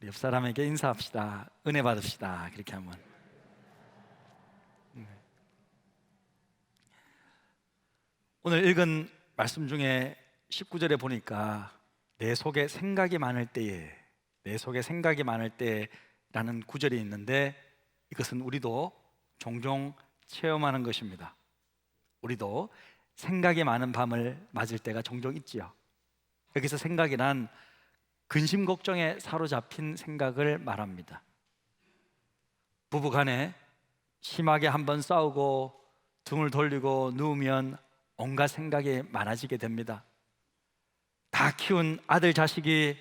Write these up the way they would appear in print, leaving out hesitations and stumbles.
우리 옆 사람에게 인사합시다. 은혜 받읍시다. 그렇게 한번. 오늘 읽은 말씀 중에 19절에 보니까 내 속에 생각이 많을 때에, 내 속에 생각이 많을 때라는 구절이 있는데, 이것은 우리도 종종 체험하는 것입니다. 우리도 생각이 많은 밤을 맞을 때가 종종 있지요. 여기서 생각이란 근심 걱정에 사로잡힌 생각을 말합니다. 부부간에 심하게 한번 싸우고 등을 돌리고 누우면 온갖 생각이 많아지게 됩니다. 다 키운 아들 자식이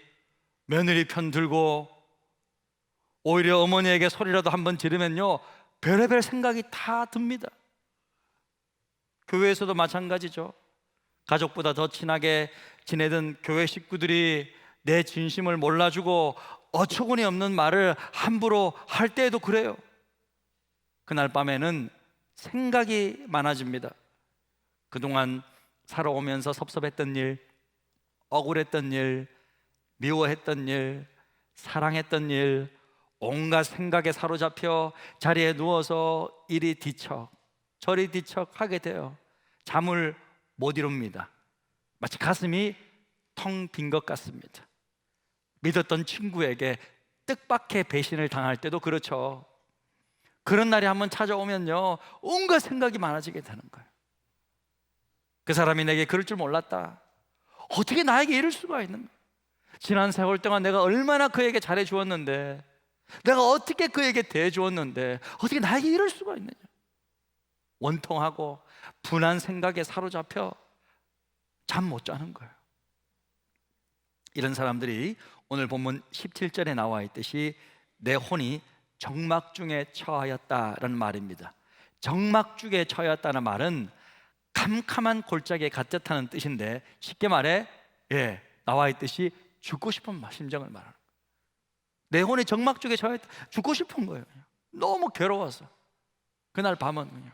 며느리 편 들고 오히려 어머니에게 소리라도 한번 지르면요, 별의별 생각이 다 듭니다. 교회에서도 마찬가지죠. 가족보다 더 친하게 지내던 교회 식구들이 내 진심을 몰라주고 어처구니 없는 말을 함부로 할 때에도 그래요. 그날 밤에는 생각이 많아집니다. 그동안 살아오면서 섭섭했던 일, 억울했던 일, 미워했던 일, 사랑했던 일, 온갖 생각에 사로잡혀 자리에 누워서 이리 뒤척 저리 뒤척 하게 돼요. 잠을 못 이룹니다. 마치 가슴이 텅 빈 것 같습니다. 믿었던 친구에게 뜻밖의 배신을 당할 때도 그렇죠. 그런 날이 한번 찾아오면요, 온갖 생각이 많아지게 되는 거예요. 그 사람이 내게 그럴 줄 몰랐다. 어떻게 나에게 이럴 수가 있는가? 지난 세월 동안 내가 얼마나 그에게 잘해 주었는데, 내가 어떻게 그에게 대해 주었는데 어떻게 나에게 이럴 수가 있느냐? 원통하고 분한 생각에 사로잡혀 잠 못 자는 거예요. 이런 사람들이 오늘 본문 17절에 나와 있듯이 내 혼이 정막중에 처하였다라는 말입니다. 정막중에 처하였다는 말은 캄캄한 골짜기에 갇혔다는 뜻인데, 쉽게 말해 나와 있듯이 죽고 싶은 심정을 말하는 거예요. 내 혼이 정막중에 처하였다, 죽고 싶은 거예요. 그냥. 너무 괴로워서. 그날 밤은 그냥.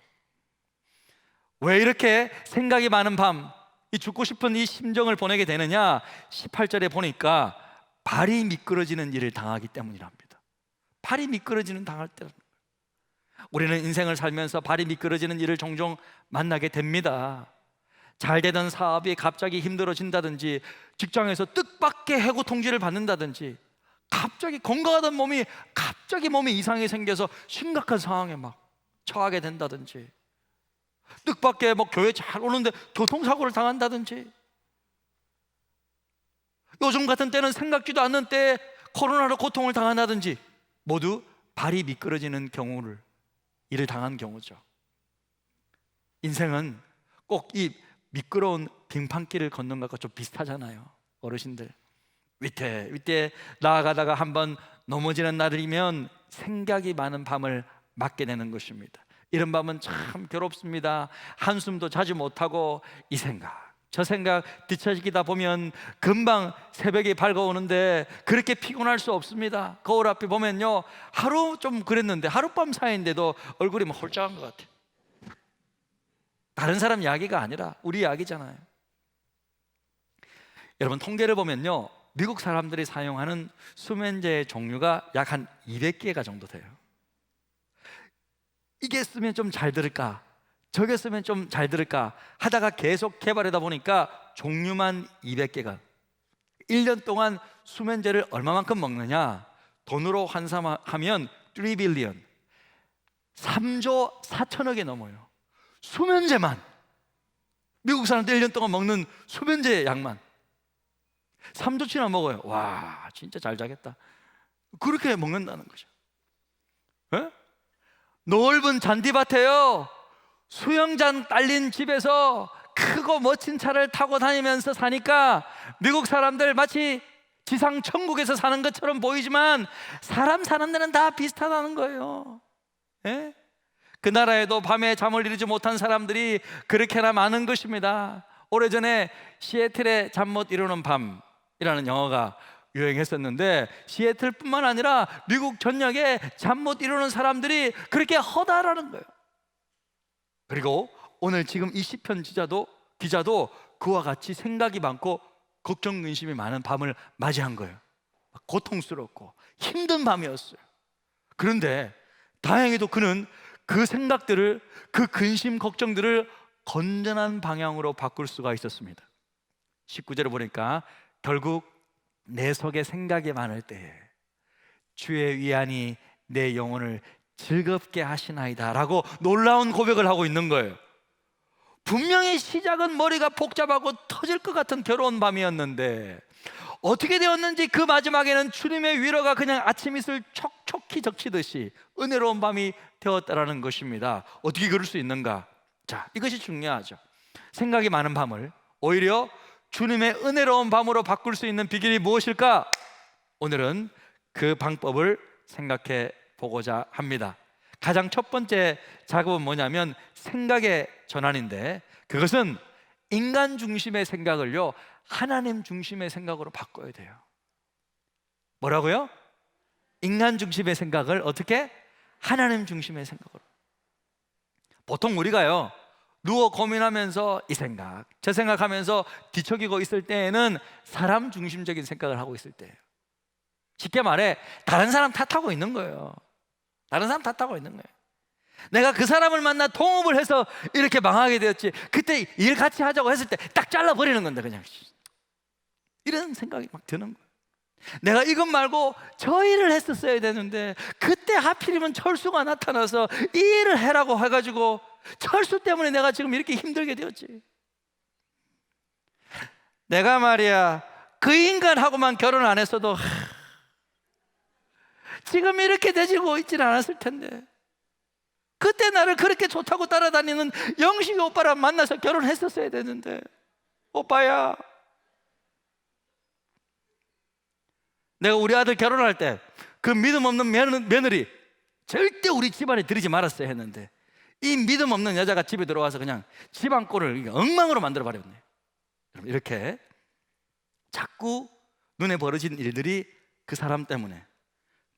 왜 이렇게 생각이 많은 밤, 이 죽고 싶은 이 심정을 보내게 되느냐? 18절에 보니까 발이 미끄러지는 일을 당하기 때문이랍니다. 발이 미끄러지는 당할 때라는 거예요. 우리는 인생을 살면서 발이 미끄러지는 일을 종종 만나게 됩니다. 잘 되던 사업이 갑자기 힘들어진다든지, 직장에서 뜻밖의 해고 통지를 받는다든지, 갑자기 건강하던 몸이 갑자기 몸에 이상이 생겨서 심각한 상황에 막 처하게 된다든지, 뜻밖의 교회 잘 오는데 교통사고를 당한다든지, 요즘 같은 때는 생각지도 않는 때에 코로나로 고통을 당한다든지, 모두 발이 미끄러지는 경우를, 이를 당한 경우죠. 인생은 꼭 이 미끄러운 빙판길을 걷는 것과 좀 비슷하잖아요. 어르신들, 위태 나아가다가 한번 넘어지는 날이면 생각이 많은 밤을 맞게 되는 것입니다. 이런 밤은 참 괴롭습니다. 한숨도 자지 못하고 이 생각 저 생각 뒤처지다 보면 금방 새벽이 밝아오는데 그렇게 피곤할 수 없습니다. 거울 앞에 보면요, 하루 좀 그랬는데 하룻밤 사이인데도 얼굴이 막 홀짝한 것 같아요. 다른 사람 이야기가 아니라 우리 이야기잖아요. 여러분, 통계를 보면요, 미국 사람들이 사용하는 수면제의 종류가 약 한 200개가 정도 돼요. 이게 쓰면 좀 잘 들을까, 저게 쓰면 좀 잘 들을까 하다가 계속 개발하다 보니까 종류만 200개가. 1년 동안 수면제를 얼마만큼 먹느냐? 돈으로 환산하면 3 빌리언, 3조 4천억이 넘어요. 수면제만, 미국 사람들 1년 동안 먹는 수면제 양만 3조치나 먹어요. 와, 진짜 잘 자겠다. 그렇게 먹는다는 거죠. 에? 넓은 잔디밭에요, 수영장 딸린 집에서 크고 멋진 차를 타고 다니면서 사니까 미국 사람들 마치 지상 천국에서 사는 것처럼 보이지만 사람 사는 데는 다 비슷하다는 거예요. 예? 그 나라에도 밤에 잠을 이루지 못한 사람들이 그렇게나 많은 것입니다. 오래전에 시애틀의 잠 못 이루는 밤이라는 영화가 유행했었는데, 시애틀뿐만 아니라 미국 전역에 잠 못 이루는 사람들이 그렇게 허다라는 거예요. 그리고 오늘 지금 이 시편 기자도 그와 같이 생각이 많고 걱정 근심이 많은 밤을 맞이한 거예요. 고통스럽고 힘든 밤이었어요. 그런데 다행히도 그는 그 생각들을, 그 근심 걱정들을 건전한 방향으로 바꿀 수가 있었습니다. 19절을 보니까 결국 내 속에 생각이 많을 때에 주의 위안이 내 영혼을 즐겁게 하시나이다 라고 놀라운 고백을 하고 있는 거예요. 분명히 시작은 머리가 복잡하고 터질 것 같은 괴로운 밤이었는데 어떻게 되었는지 그 마지막에는 주님의 위로가 그냥 아침 이슬 촉촉히 적시듯이 은혜로운 밤이 되었다라는 것입니다. 어떻게 그럴 수 있는가? 자, 이것이 중요하죠. 생각이 많은 밤을 오히려 주님의 은혜로운 밤으로 바꿀 수 있는 비결이 무엇일까? 오늘은 그 방법을 생각해 보고자 합니다. 가장 첫 번째 작업은 뭐냐면 생각의 전환인데, 그것은 인간 중심의 생각을요 하나님 중심의 생각으로 바꿔야 돼요. 뭐라고요? 인간 중심의 생각을 어떻게? 하나님 중심의 생각으로. 보통 우리가요 누워 고민하면서 이 생각 저 생각하면서 뒤척이고 있을 때에는 사람 중심적인 생각을 하고 있을 때예요. 쉽게 말해 다른 사람 탓하고 있는 거예요. 다른 사람 탓하고 있는 거예요. 내가 그 사람을 만나 동업을 해서 이렇게 망하게 되었지, 그때 일 같이 하자고 했을 때 딱 잘라버리는 건데 그냥 이런 생각이 막 드는 거예요. 내가 이것 말고 저 일을 했었어야 되는데 그때 하필이면 철수가 나타나서 이 일을 해라고 해가지고 철수 때문에 내가 지금 이렇게 힘들게 되었지. 내가 말이야 그 인간하고만 결혼 안 했어도 지금 이렇게 되지고 있지는 않았을 텐데, 그때 나를 그렇게 좋다고 따라다니는 영식이 오빠랑 만나서 결혼했었어야 되는데, 오빠야 내가 우리 아들 결혼할 때 그 믿음 없는 며느리 절대 우리 집안에 들이지 말았어야 했는데 이 믿음 없는 여자가 집에 들어와서 그냥 집안 꼴을 엉망으로 만들어 버렸네. 이렇게 자꾸 눈에 벌어진 일들이 그 사람 때문에,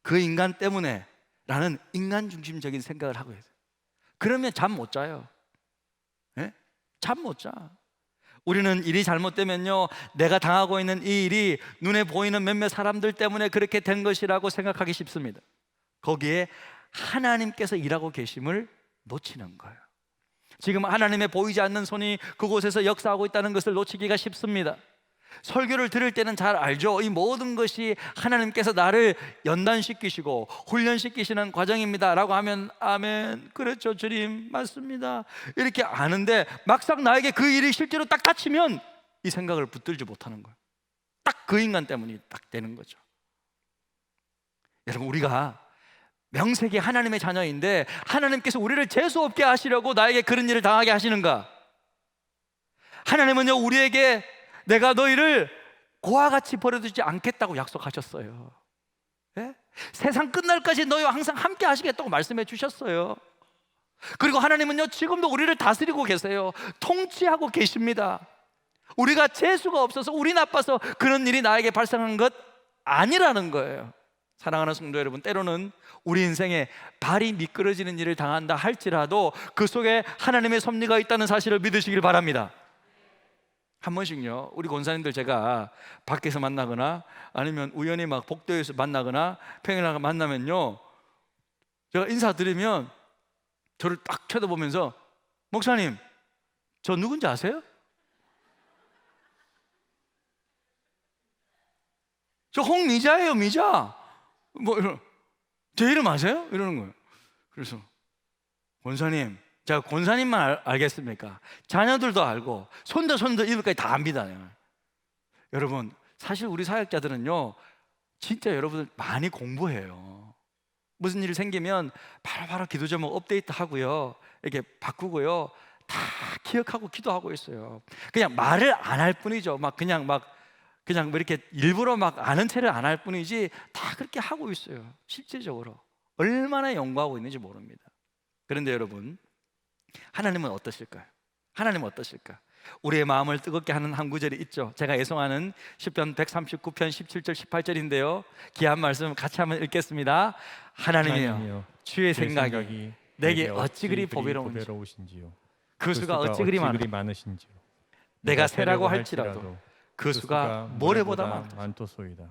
그 인간 때문에 라는 인간 중심적인 생각을 하고 있어요. 그러면 잠 못 자요. 네? 잠 못 자. 우리는 일이 잘못되면요 내가 당하고 있는 이 일이 눈에 보이는 몇몇 사람들 때문에 그렇게 된 것이라고 생각하기 쉽습니다. 거기에 하나님께서 일하고 계심을 놓치는 거예요. 지금 하나님의 보이지 않는 손이 그곳에서 역사하고 있다는 것을 놓치기가 쉽습니다. 설교를 들을 때는 잘 알죠. 이 모든 것이 하나님께서 나를 연단시키시고 훈련시키시는 과정입니다 라고 하면 아멘, 그렇죠 주님 맞습니다 이렇게 아는데, 막상 나에게 그 일이 실제로 딱 닥치면 이 생각을 붙들지 못하는 거예요. 딱 그 인간 때문이 딱 되는 거죠. 여러분, 우리가 명색이 하나님의 자녀인데 하나님께서 우리를 재수없게 하시려고 나에게 그런 일을 당하게 하시는가? 하나님은요 우리에게 내가 너희를 고와 같이 버려두지 않겠다고 약속하셨어요. 네? 세상 끝날까지 너희와 항상 함께 하시겠다고 말씀해 주셨어요. 그리고 하나님은요 지금도 우리를 다스리고 계세요. 통치하고 계십니다. 우리가 재수가 없어서 우리 나빠서 그런 일이 나에게 발생한 것 아니라는 거예요. 사랑하는 성도 여러분, 때로는 우리 인생에 발이 미끄러지는 일을 당한다 할지라도 그 속에 하나님의 섭리가 있다는 사실을 믿으시길 바랍니다. 한 번씩요 우리 권사님들 제가 밖에서 만나거나 아니면 우연히 막 복도에서 만나거나 평일날 만나면요 제가 인사드리면 저를 딱 쳐다보면서 목사님 저 누군지 아세요? 저 홍미자예요. 미자. 뭐 이런, 제 이름 아세요? 이러는 거예요. 그래서 권사님, 제가 권사님만 알겠습니까? 자녀들도 알고 손자 이름까지 다 압니다. 여러분, 사실 우리 사역자들은요 진짜 여러분들 많이 공부해요. 무슨 일이 생기면 바로바로 기도 제목 업데이트 하고요 이렇게 바꾸고요 다 기억하고 기도하고 있어요. 그냥 말을 안 할 뿐이죠. 그냥 뭐 이렇게 일부러 막 아는 체를 안 할 뿐이지 다 그렇게 하고 있어요. 실제적으로 얼마나 연구하고 있는지 모릅니다. 그런데 여러분, 하나님은 어떠실까요? 하나님은 어떠실까? 우리의 마음을 뜨겁게 하는 한 구절이 있죠. 제가 애송하는 시편 139편 17절 18절인데요 귀한 말씀 같이 한번 읽겠습니다. 하나님이여 주의 생각이 내게 어찌 그리 보배로운지요. 그 수가 어찌 그리 많으신지요. 내가 세라고 할지라도 그 수가 모래보다 많도소이다.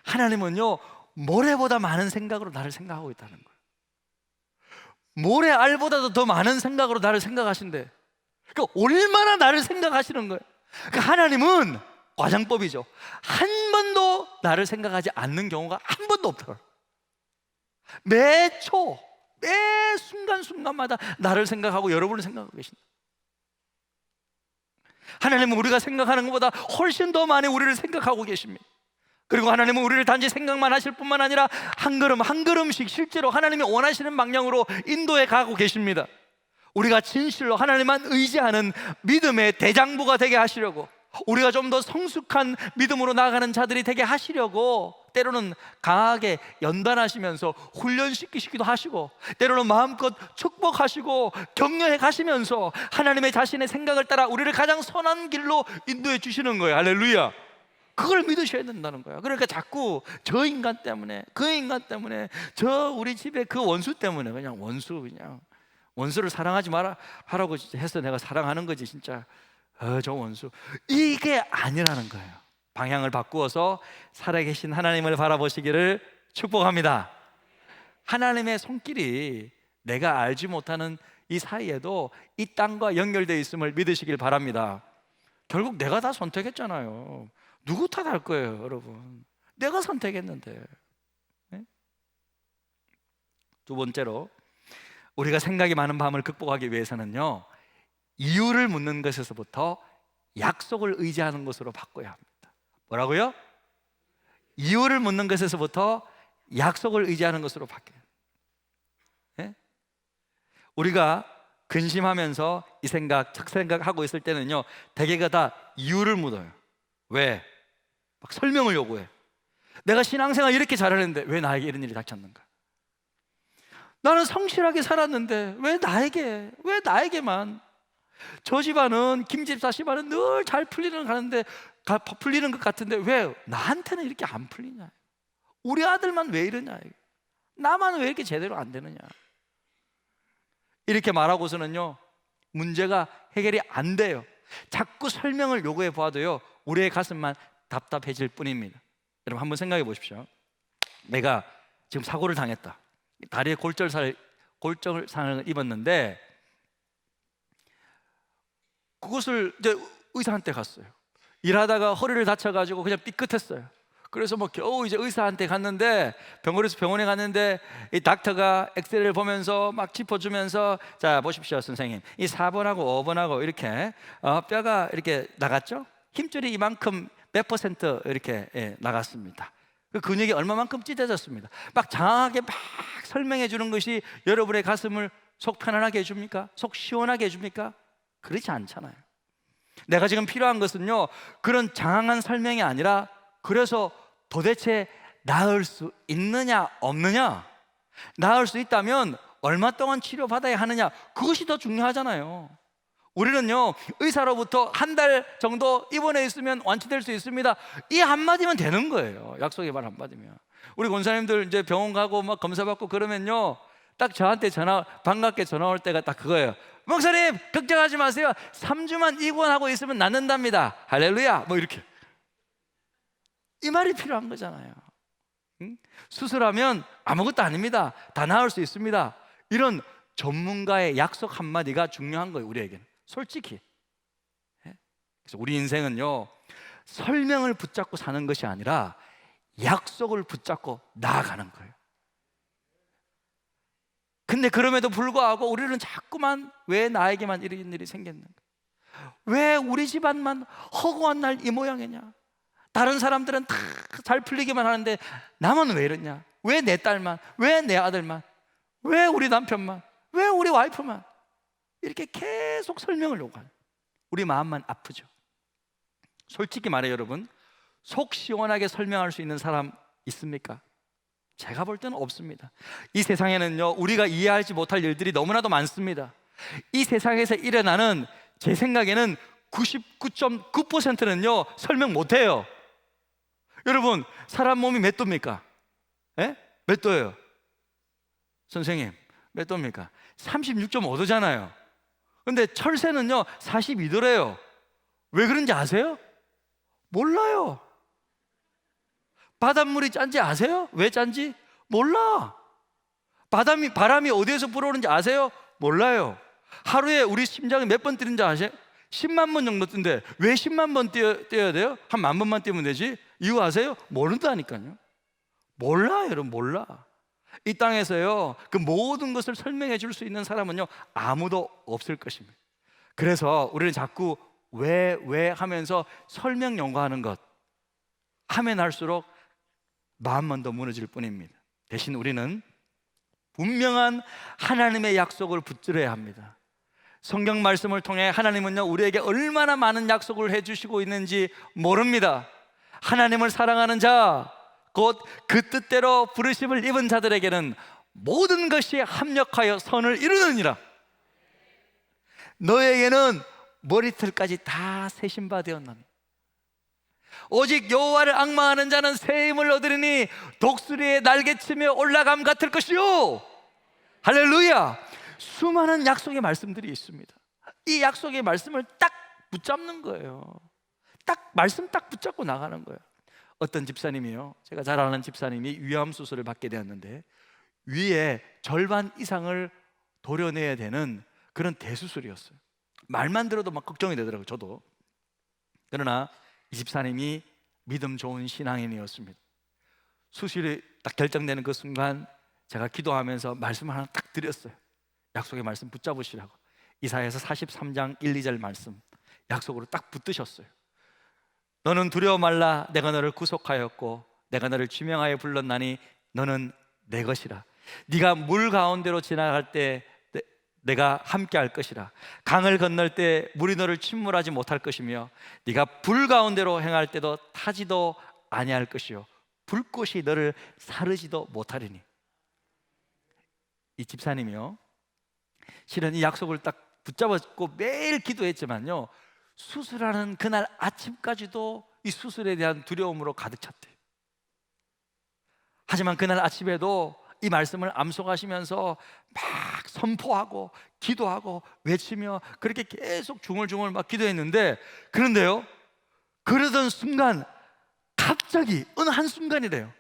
하나님은요, 모래보다 많은 생각으로 나를 생각하고 있다는 거예요. 모래 알보다도 더 많은 생각으로 나를 생각하신대. 그러니까 얼마나 나를 생각하시는 거예요. 그러니까 하나님은 과장법이죠. 한 번도 나를 생각하지 않는 경우가 한 번도 없더라. 매 초, 매 순간순간마다 나를 생각하고 여러분을 생각하고 계신다. 하나님은 우리가 생각하는 것보다 훨씬 더 많이 우리를 생각하고 계십니다. 그리고 하나님은 우리를 단지 생각만 하실 뿐만 아니라 한 걸음 한 걸음씩 실제로 하나님이 원하시는 방향으로 인도해 가고 계십니다. 우리가 진실로 하나님만 의지하는 믿음의 대장부가 되게 하시려고, 우리가 좀 더 성숙한 믿음으로 나아가는 자들이 되게 하시려고 때로는 강하게 연단하시면서 훈련시키시기도 하시고, 때로는 마음껏 축복하시고 격려해 가시면서 하나님의 자신의 생각을 따라 우리를 가장 선한 길로 인도해 주시는 거예요. 할렐루야. 그걸 믿으셔야 된다는 거야. 그러니까 자꾸 저 인간 때문에, 그 인간 때문에, 저 우리 집에 그 원수 때문에, 그냥 원수를 사랑하지 마라 하라고 해서 내가 사랑하는 거지 진짜. 저 원수, 이게 아니라는 거예요. 방향을 바꾸어서 살아계신 하나님을 바라보시기를 축복합니다. 하나님의 손길이 내가 알지 못하는 이 사이에도 이 땅과 연결되어 있음을 믿으시길 바랍니다. 결국 내가 다 선택했잖아요. 누구 탓할 거예요, 여러분? 내가 선택했는데. 네? 두 번째로, 우리가 생각이 많은 밤을 극복하기 위해서는요, 이유를 묻는 것에서부터 약속을 의지하는 것으로 바꿔야 합니다. 뭐라고요? 이유를 묻는 것에서부터 약속을 의지하는 것으로 바뀌어요. 네? 우리가 근심하면서 이 생각, 저 생각하고 있을 때는요, 대개가 다 이유를 묻어요. 왜? 막 설명을 요구해. 내가 신앙생활 이렇게 잘하는데 왜 나에게 이런 일이 닥쳤는가? 나는 성실하게 살았는데 왜 나에게만? 저 집안은, 김집사 집안은 늘 잘 풀리는 것 같은데 왜 나한테는 이렇게 안 풀리냐? 우리 아들만 왜 이러냐? 나만 왜 이렇게 제대로 안 되느냐? 이렇게 말하고서는요, 문제가 해결이 안 돼요. 자꾸 설명을 요구해 보아도요, 우리의 가슴만 답답해질 뿐입니다. 여러분 한번 생각해 보십시오. 내가 지금 사고를 당했다. 다리에 골절상을 입었는데 그것을 이제 의사한테 갔어요. 일하다가 허리를 다쳐가지고 그냥 삐끗했어요. 그래서 뭐 겨우 이제 의사한테 갔는데, 병원에 갔는데 이 닥터가 엑스레이를 보면서 막 짚어주면서, 자 보십시오 선생님, 이 4번하고 5번하고 이렇게 뼈가 이렇게 나갔죠? 힘줄이 이만큼 몇 퍼센트 이렇게 나갔습니다. 그 근육이 얼마만큼 찢어졌습니다. 막 장하게 막 설명해 주는 것이 여러분의 가슴을 속 편안하게 해줍니까? 속 시원하게 해줍니까? 그렇지 않잖아요. 내가 지금 필요한 것은요, 그런 장황한 설명이 아니라, 그래서 도대체 나을 수 있느냐 없느냐, 나을 수 있다면 얼마 동안 치료받아야 하느냐, 그것이 더 중요하잖아요. 우리는요, 의사로부터 한 달 정도 입원해 있으면 완치될 수 있습니다, 이 한마디면 되는 거예요. 약속의 말 한마디면. 우리 권사님들 이제 병원 가고 막 검사받고 그러면요, 딱 저한테 반갑게 전화 올 때가 딱 그거예요. 목사님 걱정하지 마세요, 3주만 입원하고 있으면 낫는답니다. 할렐루야. 뭐 이렇게, 이 말이 필요한 거잖아요. 응? 수술하면 아무것도 아닙니다, 다 나을 수 있습니다. 이런 전문가의 약속 한마디가 중요한 거예요, 우리에게는. 솔직히. 그래서 우리 인생은요, 설명을 붙잡고 사는 것이 아니라 약속을 붙잡고 나아가는 거예요. 근데 그럼에도 불구하고 우리는 자꾸만 왜 나에게만 이런 일이 생겼는가? 왜 우리 집안만 허구한 날 이 모양이냐? 다른 사람들은 다 잘 풀리기만 하는데 나만 왜 이러냐? 왜 내 딸만? 왜 내 아들만? 왜 우리 남편만? 왜 우리 와이프만? 이렇게 계속 설명을 요구하는, 우리 마음만 아프죠. 솔직히 말해 여러분, 속 시원하게 설명할 수 있는 사람 있습니까? 제가 볼 때는 없습니다. 이 세상에는요, 우리가 이해하지 못할 일들이 너무나도 많습니다. 이 세상에서 일어나는, 제 생각에는 99.9%는요 설명 못해요. 여러분, 사람 몸이 몇 도입니까? 예? 몇 도예요? 선생님 몇 도입니까? 36.5도잖아요 근데 철새는요 42도래요 왜 그런지 아세요? 몰라요. 바닷물이 짠지 아세요? 왜 짠지? 몰라. 바람이 어디에서 불어오는지 아세요? 몰라요. 하루에 우리 심장이 몇 번 뛰는지 아세요? 10만 번 정도 뛴대. 왜 10만 번 뛰어야 돼요? 한 10,000번만 뛰면 되지? 이유 아세요? 모른다니까요. 몰라, 여러분, 몰라. 이 땅에서요, 그 모든 것을 설명해 줄 수 있는 사람은요, 아무도 없을 것입니다. 그래서 우리는 자꾸 왜 하면서 설명 연구하는 것 하면 할수록 마음만 더 무너질 뿐입니다. 대신 우리는 분명한 하나님의 약속을 붙들어야 합니다. 성경 말씀을 통해 하나님은요, 우리에게 얼마나 많은 약속을 해주시고 있는지 모릅니다. 하나님을 사랑하는 자, 곧 그 뜻대로 부르심을 입은 자들에게는 모든 것이 합력하여 선을 이루느니라. 너에게는 머리털까지 다 세신 바 되었나니 오직 여호와를 앙망하는 자는 새 힘을 얻으리니 독수리의 날개치며 올라감 같을 것이요. 할렐루야. 수많은 약속의 말씀들이 있습니다. 이 약속의 말씀을 딱 붙잡는 거예요. 말씀 딱 붙잡고 나가는 거예요. 어떤 집사님이요, 제가 잘 아는 집사님이 위암 수술을 받게 되었는데 위에 절반 이상을 도려내야 되는 그런 대수술이었어요. 말만 들어도 막 걱정이 되더라고요, 저도. 그러나 이 집사님이 믿음 좋은 신앙인이었습니다. 수술이 딱 결정되는 그 순간 제가 기도하면서 말씀을 하나 딱 드렸어요. 약속의 말씀 붙잡으시라고. 이사야서 43장 1, 2절 말씀 약속으로 딱 붙드셨어요. 너는 두려워 말라. 내가 너를 구속하였고 내가 너를 지명하여 불렀나니 너는 내 것이라. 네가 물 가운데로 지나갈 때 내가 함께 할 것이라. 강을 건널 때 물이 너를 침몰하지 못할 것이며 네가 불 가운데로 행할 때도 타지도 아니할 것이요 불꽃이 너를 사르지도 못하리니. 이 집사님이요, 실은 이 약속을 딱 붙잡았고 매일 기도했지만요, 수술하는 그날 아침까지도 이 수술에 대한 두려움으로 가득 찼대요. 하지만 그날 아침에도 이 말씀을 암송하시면서 막 선포하고 기도하고 외치며 그렇게 계속 중얼중얼 막 기도했는데, 그런데요, 그러던 순간 갑자기 어느 한순간이래요.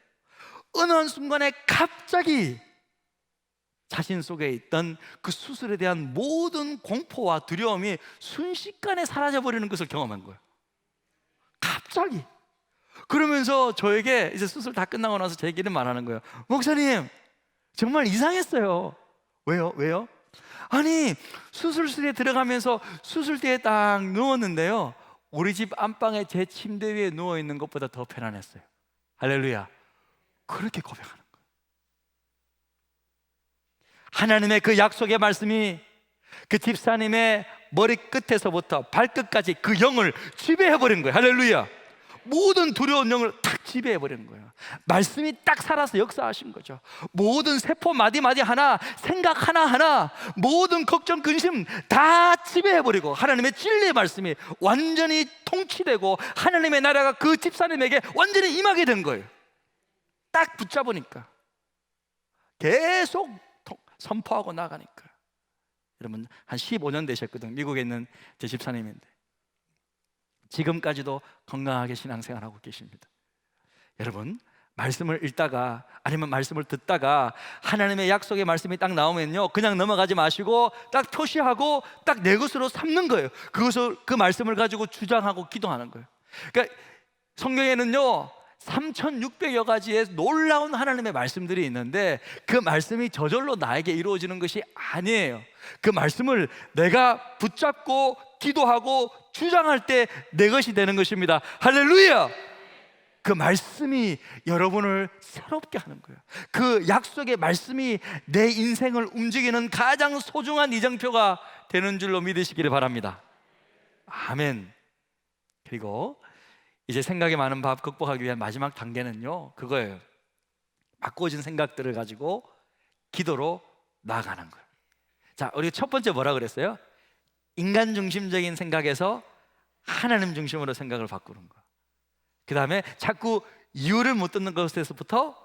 어느 한순간에 갑자기 자신 속에 있던 그 수술에 대한 모든 공포와 두려움이 순식간에 사라져버리는 것을 경험한 거예요. 갑자기. 그러면서 저에게 이제 수술 다 끝나고 나서 제 얘기를 말하는 거예요. 목사님, 정말 이상했어요. 왜요? 아니, 수술실에 들어가면서 수술대에 딱 누웠는데요, 우리 집 안방에 제 침대 위에 누워있는 것보다 더 편안했어요. 할렐루야. 그렇게 고백하는 거예요. 하나님의 그 약속의 말씀이 그 집사님의 머리끝에서부터 발끝까지 그 영을 지배해버린 거예요. 할렐루야. 모든 두려운 영을 탁 지배해버리는 거예요. 말씀이 딱 살아서 역사하신 거죠. 모든 세포 마디마디 하나, 생각 하나하나, 모든 걱정, 근심 다 지배해버리고 하나님의 진리의 말씀이 완전히 통치되고 하나님의 나라가 그 집사님에게 완전히 임하게 된 거예요. 딱 붙잡으니까 계속 선포하고 나가니까. 여러분, 한 15년 되셨거든요. 미국에 있는 제 집사님인데 지금까지도 건강하게 신앙생활하고 계십니다. 여러분, 말씀을 읽다가 아니면 말씀을 듣다가 하나님의 약속의 말씀이 딱 나오면요, 그냥 넘어가지 마시고 딱 표시하고 딱 내 것으로 삼는 거예요. 그 말씀을 가지고 주장하고 기도하는 거예요. 그러니까 성경에는요 3,600여 가지의 놀라운 하나님의 말씀들이 있는데 그 말씀이 저절로 나에게 이루어지는 것이 아니에요. 그 말씀을 내가 붙잡고 기도하고 주장할 때 내 것이 되는 것입니다. 할렐루야. 그 말씀이 여러분을 새롭게 하는 거예요. 그 약속의 말씀이 내 인생을 움직이는 가장 소중한 이정표가 되는 줄로 믿으시기를 바랍니다. 아멘. 그리고 이제 생각이 많은 밥 극복하기 위한 마지막 단계는요, 그거예요. 바꿔진 생각들을 가지고 기도로 나아가는 거예요. 자, 우리 첫 번째 뭐라 그랬어요? 인간 중심적인 생각에서 하나님 중심으로 생각을 바꾸는 거. 그 다음에 자꾸 이유를 못 듣는 것에서부터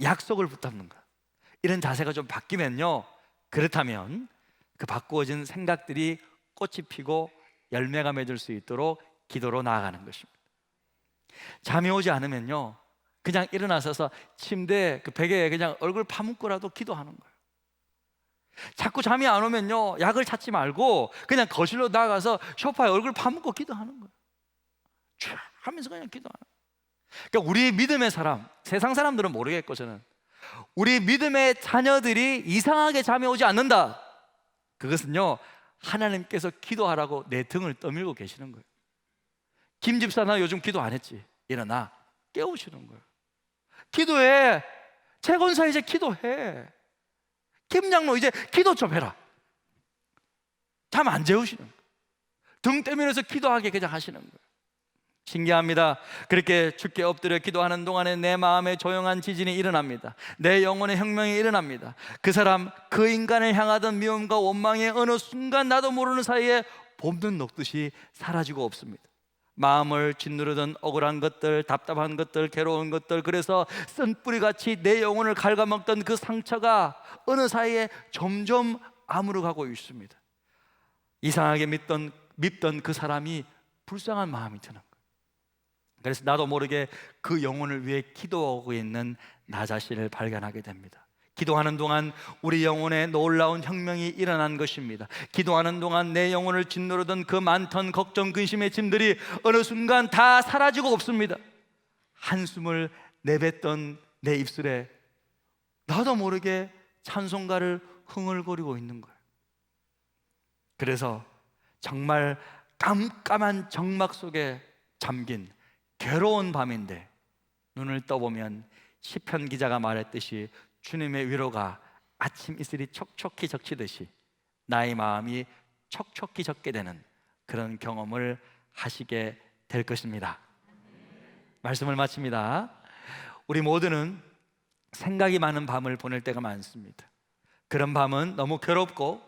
약속을 붙잡는 거. 이런 자세가 좀 바뀌면요, 그렇다면 그 바꾸어진 생각들이 꽃이 피고 열매가 맺을 수 있도록 기도로 나아가는 것입니다. 잠이 오지 않으면요, 그냥 일어나서서 침대 그 베개에 그냥 얼굴 파묻고라도 기도하는 거예요. 자꾸 잠이 안 오면요, 약을 찾지 말고 그냥 거실로 나가서 소파에 얼굴 파묻고 기도하는 거예요. 쫙 하면서 그냥 기도하는 거예요. 그러니까 우리 믿음의 사람, 세상 사람들은 모르겠고 저는 우리 믿음의 자녀들이 이상하게 잠이 오지 않는다, 그것은요 하나님께서 기도하라고 내 등을 떠밀고 계시는 거예요. 김 집사 나 요즘 기도 안 했지? 일어나 깨우시는 거예요. 기도해. 최건사 이제 기도해. 김 장로 이제 기도 좀 해라. 잠 안 재우시는 거예요. 등 때밀어서 기도하게 그냥 하시는 거예요. 신기합니다. 그렇게 주께 엎드려 기도하는 동안에 내 마음에 조용한 지진이 일어납니다. 내 영혼의 혁명이 일어납니다. 그 사람, 그 인간을 향하던 미움과 원망이 어느 순간 나도 모르는 사이에 봄눈 녹듯이 사라지고 없습니다. 마음을 짓누르던 억울한 것들, 답답한 것들, 괴로운 것들, 그래서 쓴뿌리같이 내 영혼을 갉아먹던 그 상처가 어느 사이에 점점 아물어가고 있습니다. 이상하게 밉던 그 사람이 불쌍한 마음이 드는 거예요. 그래서 나도 모르게 그 영혼을 위해 기도하고 있는 나 자신을 발견하게 됩니다. 기도하는 동안 우리 영혼에 놀라운 혁명이 일어난 것입니다. 기도하는 동안 내 영혼을 짓누르던 그 많던 걱정, 근심의 짐들이 어느 순간 다 사라지고 없습니다. 한숨을 내뱉던 내 입술에 나도 모르게 찬송가를 흥얼거리고 있는 거예요. 그래서 정말 깜깜한 정막 속에 잠긴 괴로운 밤인데 눈을 떠보면 시편 기자가 말했듯이 주님의 위로가 아침 이슬이 촉촉히 적시듯이 나의 마음이 촉촉히 적게 되는 그런 경험을 하시게 될 것입니다. 말씀을 마칩니다. 우리 모두는 생각이 많은 밤을 보낼 때가 많습니다. 그런 밤은 너무 괴롭고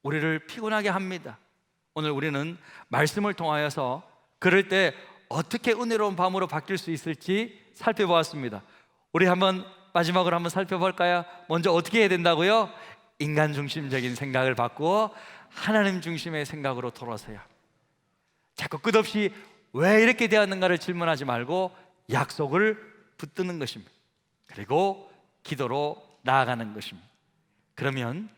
우리를 피곤하게 합니다. 오늘 우리는 말씀을 통하여서 그럴 때 어떻게 은혜로운 밤으로 바뀔 수 있을지 살펴보았습니다. 우리 마지막으로 한번 살펴볼까요? 먼저 어떻게 해야 된다고요? 인간 중심적인 생각을 바꾸어 하나님 중심의 생각으로 돌아서야. 자꾸 끝없이 왜 이렇게 되었는가를 질문하지 말고 약속을 붙드는 것입니다. 그리고 기도로 나아가는 것입니다. 그러면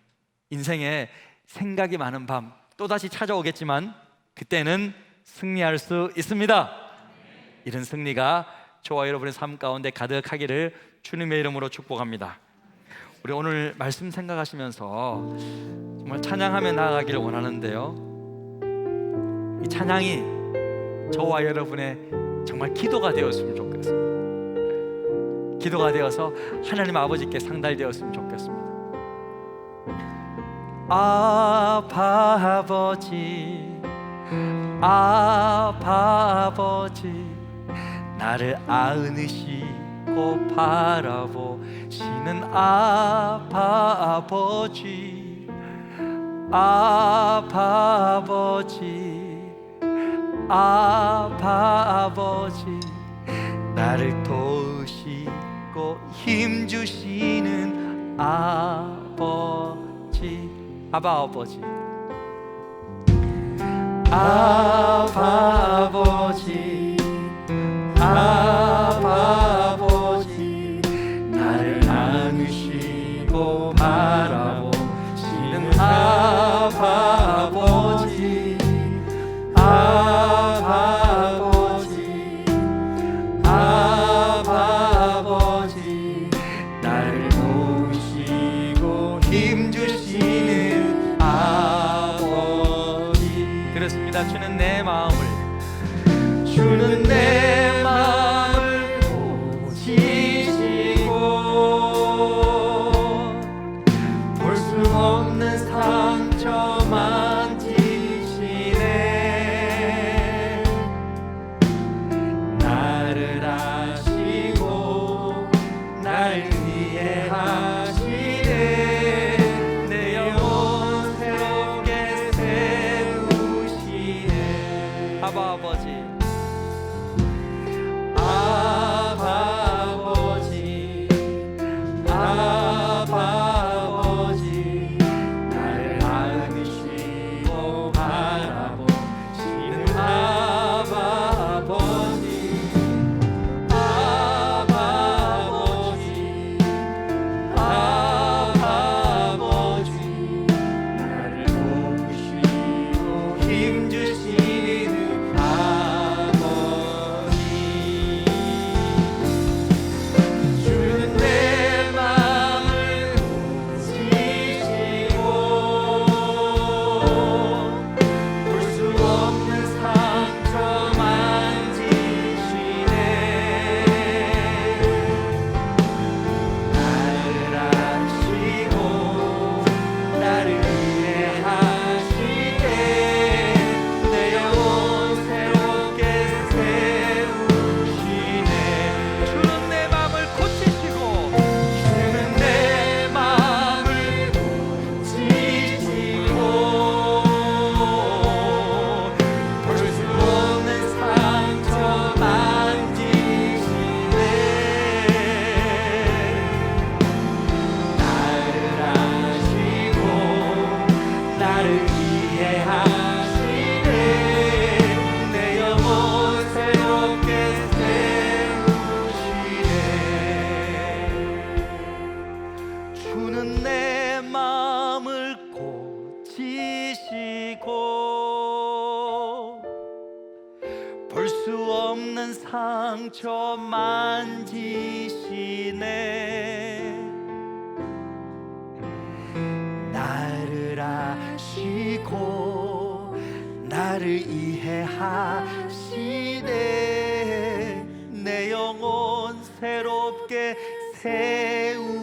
인생에 생각이 많은 밤 또다시 찾아오겠지만 그때는 승리할 수 있습니다. 이런 승리가 저와 여러분의 삶 가운데 가득하기를 주님의 이름으로 축복합니다. 우리 오늘 말씀 생각하시면서 정말 찬양하며 나아가기를 원하는데요, 이 찬양이 저와 여러분의 정말 기도가 되었으면 좋겠습니다. 기도가 되어서 하나님 아버지께 상달되었으면 좋겠습니다. 아버지, 아버지, 나를 안으시고 바라보시는 아버지, 아버지, 아버지, 나를 도우시고 힘주시는 아버지, 아버지, 아버지, 아버지, 나를 안으시고 바라보시는 아버지, 아버지, 아버지, 나를 도우시고 힘주시는 아버지. 그렇습니다. 주는 내 마음을 보시시고 볼 수 없는 상처 만지시네. 나를 아시고 날 이해하시네. 내 영혼 새롭게 세우시네. 아버지, 아시고 볼 수 없는 상처 만지시네. 나를 아시고 나를 이해하시네. 내 영혼 새롭게 세우